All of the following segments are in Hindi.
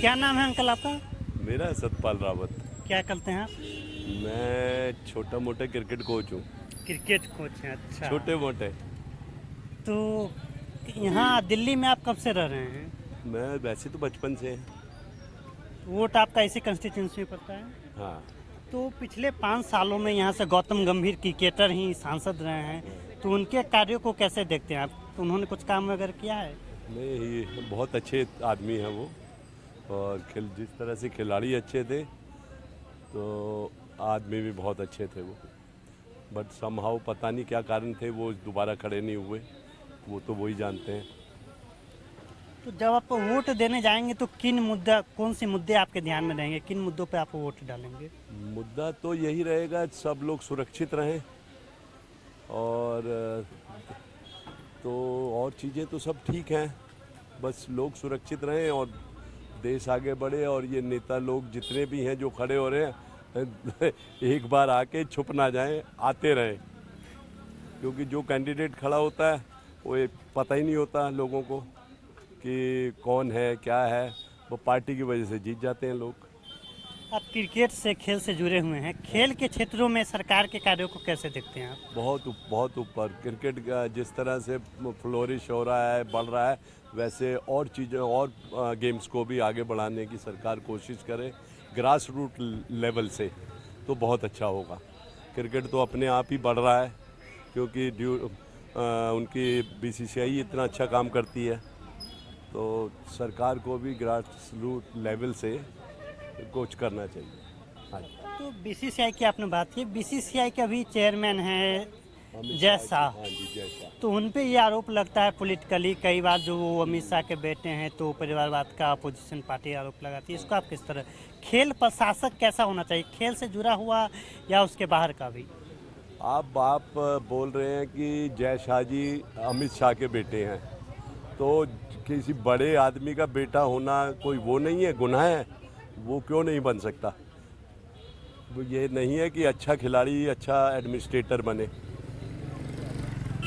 क्या नाम है अंकल आपका? मेरा सतपाल रावत। क्या करते हैं आप? मैं छोटा मोटा क्रिकेट कोच हूँ। क्रिकेट कोच हैं, अच्छा। छोटे मोटे। तो यहाँ दिल्ली में आप कब से रह रहे हैं? मैं वैसे तो बचपन से हैं। वोट आपका इसी कंस्टिट्यूंसी में पड़ता है? हाँ। तो पिछले 5 सालों में यहाँ से गौतम गंभीर क्रिकेटर ही सांसद रहे हैं, तो उनके कार्यों को कैसे देखते हैं आप? तो उन्होंने कुछ काम वगैरह किया है? नहीं, बहुत अच्छे आदमी हैं वो। और जिस तरह से खिलाड़ी अच्छे थे तो आदमी भी बहुत अच्छे थे वो। बट समहाउ पता नहीं क्या कारण थे वो दोबारा खड़े नहीं हुए। वो तो वही जानते हैं। तो जब आप वोट देने जाएंगे तो कौन सी मुद्दे आपके ध्यान में रहेंगे, किन मुद्दों पे आप वोट डालेंगे? मुद्दा तो यही रहेगा, सब लोग सुरक्षित रहें। और तो और चीज़ें तो सब ठीक हैं, बस लोग सुरक्षित रहें और देश आगे बढ़े। और ये नेता लोग जितने भी हैं जो खड़े हो रहे हैं एक बार आके छुप ना जाएं, आते रहें। क्योंकि जो कैंडिडेट खड़ा होता है वो पता ही नहीं होता लोगों को कि कौन है क्या है। वो पार्टी की वजह से जीत जाते हैं लोग। आप क्रिकेट से, खेल से जुड़े हुए हैं, खेल के क्षेत्रों में सरकार के कार्यों को कैसे देखते हैं आप? बहुत ऊपर क्रिकेट का जिस तरह से फ्लोरिश हो रहा है, बढ़ रहा है, वैसे और चीज़ें और गेम्स को भी आगे बढ़ाने की सरकार कोशिश करे ग्रास रूट लेवल से, तो बहुत अच्छा होगा। क्रिकेट तो अपने आप ही बढ़ रहा है क्योंकि उनकी बीसीसीआई इतना अच्छा काम करती है। तो सरकार को भी ग्रास रूट लेवल से कोच करना चाहिए। हाँ जी। तो बीसीसीआई की आपने बात की, बीसीसीआई के अभी चेयरमैन हैं जय शाह। हाँ जी, जय शाह। तो उन पे ये आरोप लगता है पॉलिटिकली, कई बार जो वो अमित शाह के बेटे हैं तो परिवारवाद का अपोजिशन पार्टी आरोप लगाती है। इसको आप किस तरह, खेल प्रशासक कैसा होना चाहिए, खेल से जुड़ा हुआ या उसके बाहर का भी? आप बोल रहे हैं कि जय शाह जी अमित शाह के बेटे हैं, तो किसी बड़े आदमी का बेटा होना कोई वो नहीं है, गुनाह है? वो क्यों नहीं बन सकता? वो ये नहीं है कि अच्छा खिलाड़ी अच्छा एडमिनिस्ट्रेटर बने।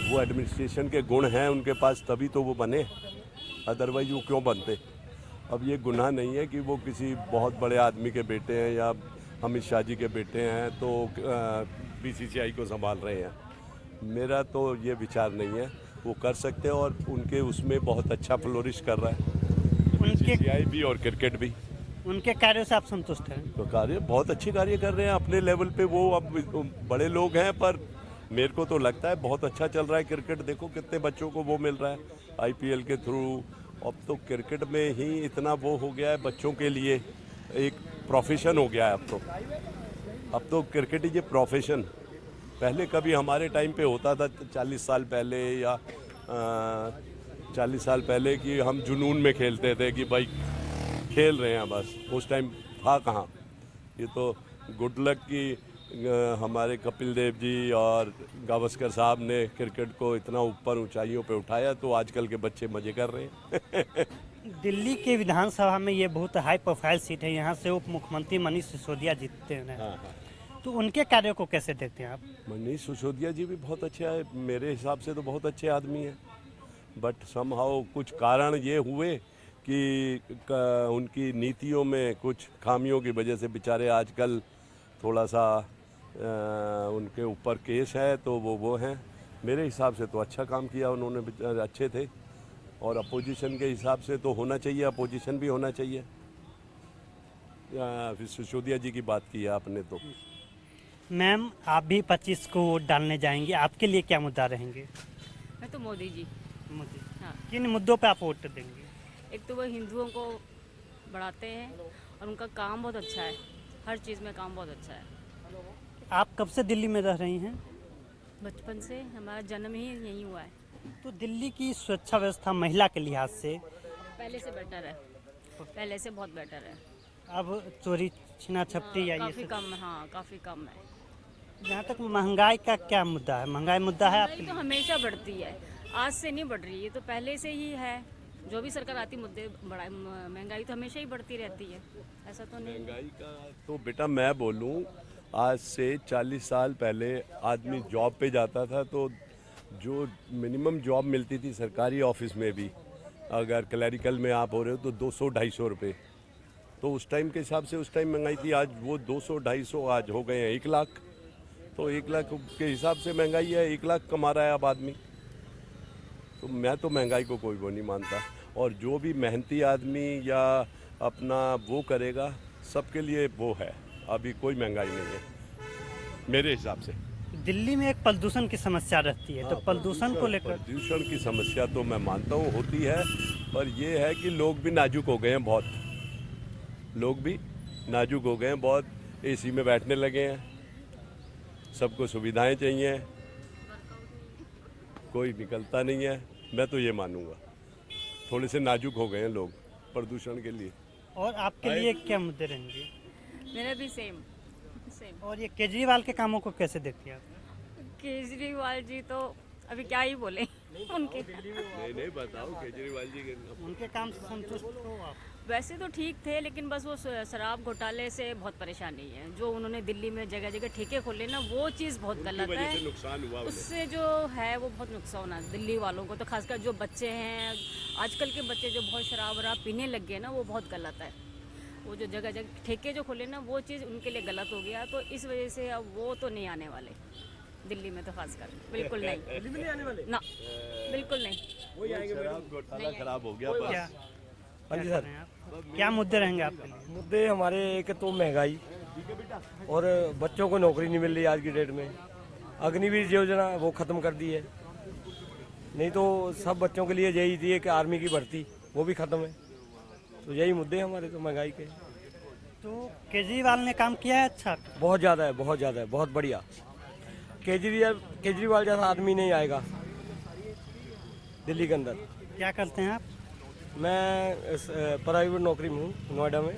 वो एडमिनिस्ट्रेशन के गुण हैं उनके पास तभी तो वो बने, अदरवाइज वो क्यों बनते? अब ये गुनाह नहीं है कि वो किसी बहुत बड़े आदमी के बेटे हैं या अमित शाह जी के बेटे हैं तो बीसीसीआई को संभाल रहे हैं। मेरा तो ये विचार नहीं है, वो कर सकते हैं और उनके उसमें बहुत अच्छा फ्लोरिश कर रहा है उनके बीसीसीआई भी और क्रिकेट भी। उनके कार्यों से आप संतुष्ट हैं? तो कार्य बहुत अच्छे कार्य कर रहे हैं अपने लेवल पे। वो अब बड़े लोग हैं पर मेरे को तो लगता है बहुत अच्छा चल रहा है क्रिकेट। देखो कितने बच्चों को वो मिल रहा है आईपीएल के थ्रू। अब तो क्रिकेट में ही इतना वो हो गया है, बच्चों के लिए एक प्रोफेशन हो गया है अब तो क्रिकेट इज ए प्रोफेशन। पहले कभी हमारे टाइम पे होता था 40 साल पहले या 40 साल पहले कि हम जुनून में खेलते थे कि भाई खेल रहे हैं बस। उस टाइम था कहाँ? ये तो गुड लक कि हमारे कपिल देव जी और गावस्कर साहब ने क्रिकेट को इतना ऊपर ऊंचाइयों पे उठाया, तो आजकल के बच्चे मजे कर रहे हैं। दिल्ली के विधानसभा में ये बहुत हाई प्रोफाइल सीट है, यहाँ से उप मुख्यमंत्री मनीष सिसोदिया जीतते हैं। हाँ हाँ। तो उनके कार्यों को कैसे देखते हैं आप? मनीष सिसोदिया जी भी बहुत अच्छे है, मेरे हिसाब से तो बहुत अच्छे आदमी हैं। बट समहाउ कुछ कारण ये हुए कि उनकी नीतियों में कुछ खामियों की वजह से बेचारे आजकल थोड़ा सा उनके ऊपर केस है, तो वो हैं। मेरे हिसाब से तो अच्छा काम किया उन्होंने, बेचारे अच्छे थे। और अपोजिशन के हिसाब से तो होना चाहिए, अपोजिशन भी होना चाहिए। फिर सिसोदिया जी की बात की है आपने तो। मैम, आप भी 25 को वोट डालने जाएंगे, आपके लिए क्या मुद्दा रहेंगे? मैं तो मोदी जी। मोदी। हाँ। किन मुद्दों पे आप वोट देंगे? एक तो वो हिंदुओं को बढ़ाते हैं और उनका काम बहुत अच्छा है, हर चीज़ में काम बहुत अच्छा है। आप कब से दिल्ली में रह रही हैं? बचपन से हमारा जन्म ही यहीं हुआ है। तो दिल्ली की सुरक्षा व्यवस्था महिला के लिहाज से पहले से बेटर है, पहले से बहुत बेटर है। अब चोरी छिना झपटी या ये काफ़ी सब? कम है, हाँ काफ़ी कम है। जहाँ तक महंगाई का क्या मुद्दा है, महंगाई मुद्दा है आपके महंगाई तो लिए? हमेशा बढ़ती है, आज से नहीं बढ़ रही है, तो पहले से ही है। जो भी सरकार आती मुद्दे बढ़ा, महंगाई तो हमेशा ही बढ़ती रहती है, ऐसा तो नहीं। महंगाई का तो बेटा मैं बोलूं, आज से 40 साल पहले आदमी जॉब पे जाता था तो जो मिनिमम जॉब मिलती थी सरकारी ऑफिस में भी, अगर क्लरिकल में आप हो रहे हो तो 200-250 रुपये। तो उस टाइम के हिसाब से उस टाइम महंगाई थी, आज वो 200-250 आज हो गए हैं 1 लाख। तो 1 लाख के हिसाब से महंगाई है, 1 लाख कमा रहा है अब आदमी। तो मैं तो महंगाई को कोई वो नहीं मानता, और जो भी मेहनती आदमी या अपना वो करेगा सबके लिए वो है, अभी कोई महंगाई नहीं है मेरे हिसाब से। दिल्ली में एक प्रदूषण की समस्या रहती है, तो प्रदूषण को लेकर प्रदूषण की समस्या तो मैं मानता हूँ होती है, पर ये है कि लोग भी नाजुक हो गए हैं बहुत, लोग भी नाजुक हो गए हैं बहुत, एसी में बैठने लगे हैं, सबको सुविधाएं चाहिए, कोई निकलता नहीं है। मैं तो ये मानूंगा थोड़े से नाजुक हो गए हैं लोग प्रदूषण के लिए। और आपके लिए क्या मुद्दे रहेंगे? मेरा भी सेम सेम। और ये केजरीवाल के कामों को कैसे देखते हैं आप? केजरीवाल जी तो अभी क्या ही बोले उनके। नहीं बताओ केजरीवाल जी के उनके काम से संतुष्ट हो आप? वैसे तो ठीक थे, लेकिन बस वो शराब घोटाले से बहुत परेशानी है। जो उन्होंने दिल्ली में जगह जगह ठेके खोले ना, वो चीज़ बहुत गलत वजह से है। नुकसान हुआ उन्हें। उससे जो है वो बहुत नुकसान है दिल्ली वालों को, तो खासकर जो बच्चे हैं आजकल के बच्चे जो बहुत शराब वराब पीने लग गए ना, वो बहुत गलत है। वो जो जगह जगह ठेके जो खोले ना, वो चीज़ उनके लिए गलत हो गया। तो इस वजह से अब वो तो नहीं आने वाले दिल्ली में, तो खासकर बिल्कुल नहीं। दिल्ली में नहीं आने वाले? ना, बिल्कुल नहीं। वही आएंगे मैडम। शराब घोटाला खराब हो गया क्या बस। हाँ जी क्या सर। कर रहे हैं आप? क्या मुद्दे रहेंगे आपके लिए? मुद्दे हमारे एक तो महंगाई, और बच्चों को नौकरी नहीं मिल रही आज की डेट में। अग्निवीर योजना वो ख़त्म कर दी है, नहीं तो सब बच्चों के लिए यही थी कि आर्मी की भर्ती, वो भी ख़त्म है। तो यही मुद्दे हैं हमारे तो महंगाई के। तो केजरीवाल ने काम किया है अच्छा? बहुत ज़्यादा है, बहुत ज़्यादा है, बहुत बढ़िया। केजरीवाल जैसा आदमी नहीं आएगा दिल्ली के अंदर। क्या करते हैं आप? मैं प्राइवेट नौकरी में हूँ नोएडा में।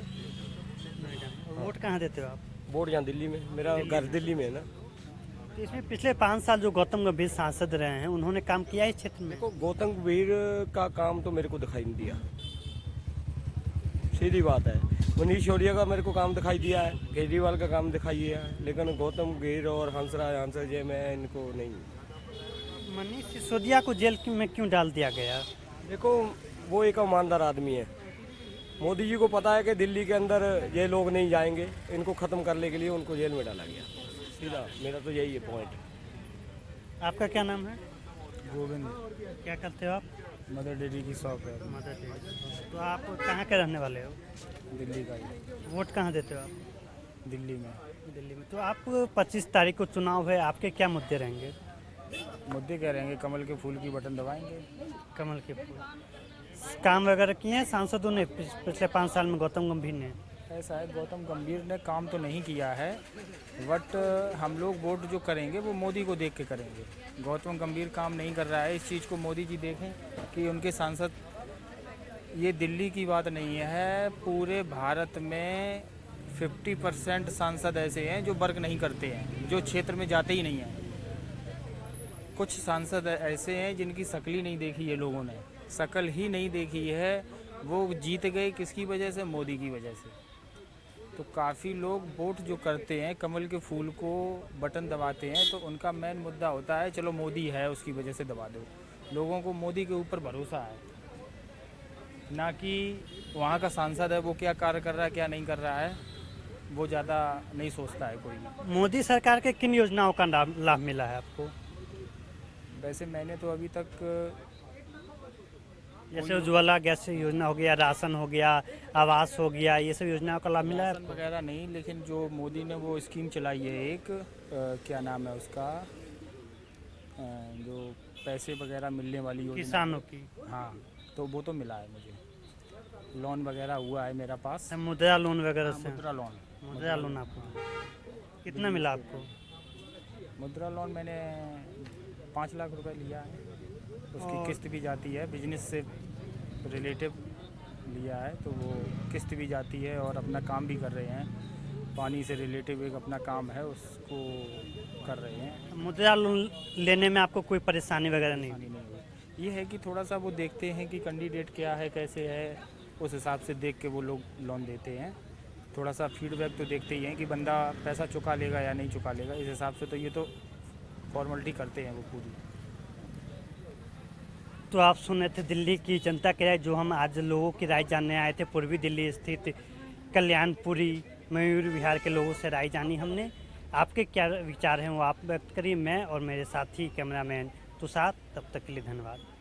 वोट कहाँ देते हो आप? बोर्ड यहाँ दिल्ली में, मेरा घर दिल्ली में है ना। तो इसमें पिछले 5 साल जो गौतम गंभीर सांसद रहे हैं, उन्होंने काम किया है इस क्षेत्र में? देखो गौतम गंभीर का काम तो मेरे को दिखाई नहीं दिया, सीधी बात है। मनीष सिसोदिया का मेरे को काम दिखाई दिया है, केजरीवाल का काम दिखाई दिया है, लेकिन गौतम गंभीर और हंसराज हंसराज मैं इनको नहीं। मनीष सिसोदिया को जेल में क्यों डाल दिया गया? देखो वो एक ईमानदार आदमी है। मोदी जी को पता है कि दिल्ली के अंदर ये लोग नहीं जाएंगे, इनको ख़त्म करने के लिए उनको जेल में डाला गया। सीधा मेरा तो यही है पॉइंट। आपका क्या नाम है? गोविंद। क्या करते हो आप? मदर डेयरी की शॉप है मदर डेयरी। तो आप कहाँ के रहने वाले हो? दिल्ली का ही, वोट कहाँ देते हो आप? दिल्ली में। दिल्ली में। तो आप 25 तारीख को चुनाव है, आपके क्या मुद्दे रहेंगे? मुद्दे क्या रहेंगे? कमल के फूल की बटन दबाएंगे। कमल के फूल काम वगैरह किए हैं सांसदों ने पिछले 5 साल में? गौतम गंभीर ने ऐसा है, गौतम गंभीर ने काम तो नहीं किया है, बट हम लोग वोट जो करेंगे वो मोदी को देख के करेंगे। गौतम गंभीर काम नहीं कर रहा है, इस चीज़ को मोदी जी देखें कि उनके सांसद, ये दिल्ली की बात नहीं है, पूरे भारत में 50% सांसद ऐसे हैं जो वर्क नहीं करते हैं, जो क्षेत्र में जाते ही नहीं हैं। कुछ सांसद ऐसे हैं जिनकी शक्ल ही नहीं देखी है लोगों ने, शक्ल ही नहीं देखी है। वो जीत गए किसकी वजह से? मोदी की वजह से। तो काफ़ी लोग वोट जो करते हैं, कमल के फूल को बटन दबाते हैं, तो उनका मेन मुद्दा होता है चलो मोदी है उसकी वजह से दबा दो। लोगों को मोदी के ऊपर भरोसा है, ना कि वहाँ का सांसद है वो क्या कार्य कर रहा है क्या नहीं कर रहा है, वो ज़्यादा नहीं सोचता है कोई भी। मोदी सरकार के किन योजनाओं का लाभ मिला है आपको? वैसे मैंने तो अभी तक जैसे उज्ज्वला गैस योजना हो गया, राशन हो गया, आवास हो गया, ये सब योजनाओं का लाभ मिला है राशन आपको? वगैरह नहीं, लेकिन जो मोदी ने वो स्कीम चलाई है एक, क्या नाम है उसका, जो पैसे वगैरह मिलने वाली योजना, किसानों की? हाँ, तो वो तो मिला है मुझे। लोन वगैरह हुआ है मेरा पास। मुद्रा लोन वगैरह से? मुद्रा लोन। मुद्रा लोन आपको कितना मिला आपको? मुद्रा लोन मैंने 5 लाख रुपए लिया है, उसकी किस्त भी जाती है, बिजनेस से रिलेटिव लिया है तो वो किस्त भी जाती है, और अपना काम भी कर रहे हैं। पानी से रिलेटिव एक अपना काम है, उसको कर रहे हैं। मुद्रा लोन लेने में आपको कोई परेशानी वगैरह नहीं? पानी नहीं हुई। ये है कि थोड़ा सा वो देखते हैं कि कैंडिडेट क्या है, कैसे है, उस हिसाब से देख के वो लोग लोन देते हैं। थोड़ा सा फीडबैक तो देखते ही हैं कि बंदा पैसा चुका लेगा या नहीं चुका लेगा, इस हिसाब से तो ये तो फॉर्मेलिटी करते हैं वो पूरी। तो आप सुन रहे थे दिल्ली की जनता की राय, जो हम आज लोगों की राय जानने आए थे। पूर्वी दिल्ली स्थित कल्याणपुरी, मयूर विहार के लोगों से राय जानी हमने। आपके क्या विचार हैं वो आप व्यक्त करिए। मैं और मेरे साथी कैमरामैन तुषार, तब तक के लिए धन्यवाद।